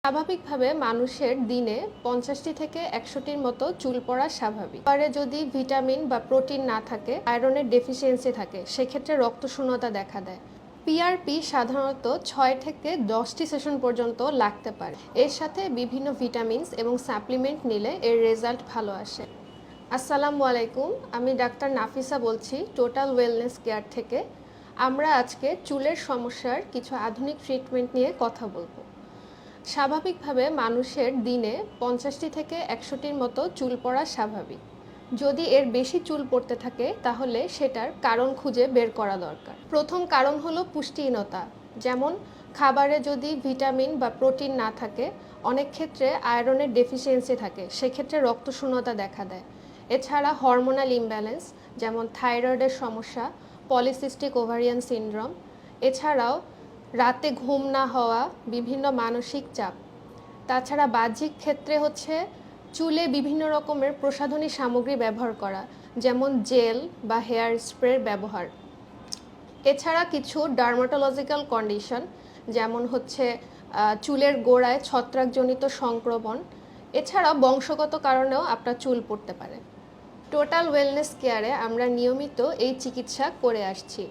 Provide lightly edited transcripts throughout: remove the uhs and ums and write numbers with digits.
স্বাভাবিকভাবে মানুষের দিনে ৫০টি থেকে ১০০টির মতো চুল পড়া স্বাভাবিক। পরে যদি ভিটামিন বা প্রোটিন না থাকে, আয়রনের ডেফিসিয়েন্সি থাকে, সেক্ষেত্রে রক্তশূন্যতা দেখা দেয়। পিআরপি সাধারণত ৬ থেকে ১০টি সেশন পর্যন্ত লাগতে পারে। এর সাথে বিভিন্ন ভিটামিনস এবং সাপ্লিমেন্ট নিলে এর রেজাল্ট ভালো আসে। আসসালামু আলাইকুম, আমি ডাক্তার নাফিসা বলছি টোটাল ওয়েলনেস কেয়ার থেকে। আমরা আজকে চুলের সমস্যার কিছু আধুনিক ট্রিটমেন্ট নিয়ে কথা বলবো। স্বাভাবিকভাবে মানুষের দিনে ৫০টি থেকে ১০০টির মতো চুল পড়া স্বাভাবিক। যদি এর বেশি চুল পড়তে থাকে তাহলে সেটার কারণ খুঁজে বের করা দরকার। প্রথম কারণ হলো পুষ্টিহীনতা, যেমন খাবারে যদি ভিটামিন বা প্রোটিন না থাকে, অনেক ক্ষেত্রে আয়রনের ডেফিসিয়েন্সি থাকে, সেক্ষেত্রে রক্তশূন্যতা দেখা দেয়। এছাড়া হরমোনাল ইমব্যালেন্স, যেমন থাইরয়েডের সমস্যা, পলিসিস্টিক ওভারিয়ান সিনড্রোম, এছাড়াও রাতে ঘুম না হওয়া, বিভিন্ন মানসিক চাপ। তাছাড়া বাহ্যিক ক্ষেত্রে হচ্ছে চুলে বিভিন্ন রকমের প্রসাধনী সামগ্রী ব্যবহার করা, যেমন জেল বা হেয়ার স্প্রের ব্যবহার। এছাড়া কিছু ডার্মাটোলজিক্যাল কন্ডিশন, যেমন হচ্ছে চুলের গোড়ায় ছত্রাকজনিত সংক্রমণ। এছাড়া বংশগত কারণেও আপনার চুল পড়তে পারে। টোটাল ওয়েলনেস কেয়ারে আমরা নিয়মিত এই চিকিৎসা করে আসছি।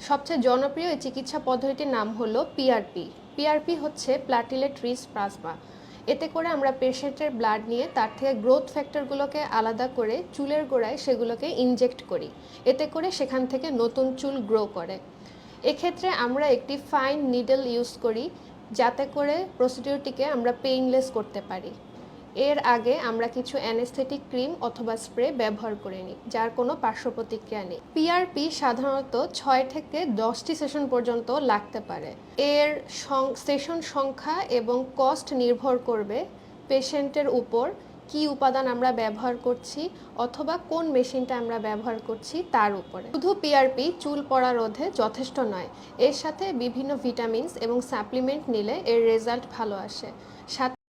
সবচেয়ে জনপ্রিয় এই চিকিৎসা পদ্ধতির নাম হলো পিআরপি। পিআরপি হচ্ছে প্লাটিলেট রিচ প্লাজমা। এতে করে আমরা পেশেন্টের ব্লাড নিয়ে তার থেকে গ্রোথ ফ্যাক্টরগুলোকে আলাদা করে চুলের গোড়ায় সেগুলোকে ইনজেক্ট করি। এতে করে সেখান থেকে নতুন চুল গ্রো করে। এক্ষেত্রে আমরা একটি ফাইন নিডল ইউজ করি, যাতে করে প্রসিডিউরটিকে আমরা পেইনলেস করতে পারি। এর আগে আমরা কিছু অ্যানেস্থেটিক ক্রিম অথবা স্প্রে ব্যবহার করে নিই, যার কোনো পার্শ্ব প্রতিক্রিয়া নেই। পিআরপি সাধারণত ৬ থেকে ১০টি সেশন পর্যন্ত লাগতে পারে। এর সেশন সংখ্যা এবং কস্ট নির্ভর করবে পেশেন্টের উপর, কি উপাদান আমরা ব্যবহার করছি অথবা কোন মেশিনটা আমরা ব্যবহার করছি তার উপরে। শুধু পিআরপি চুল পড়া রোধে যথেষ্ট নয়, এর সাথে বিভিন্ন ভিটামিনস এবং সাপ্লিমেন্ট নিলে এর রেজাল্ট ভালো আসে। সাথে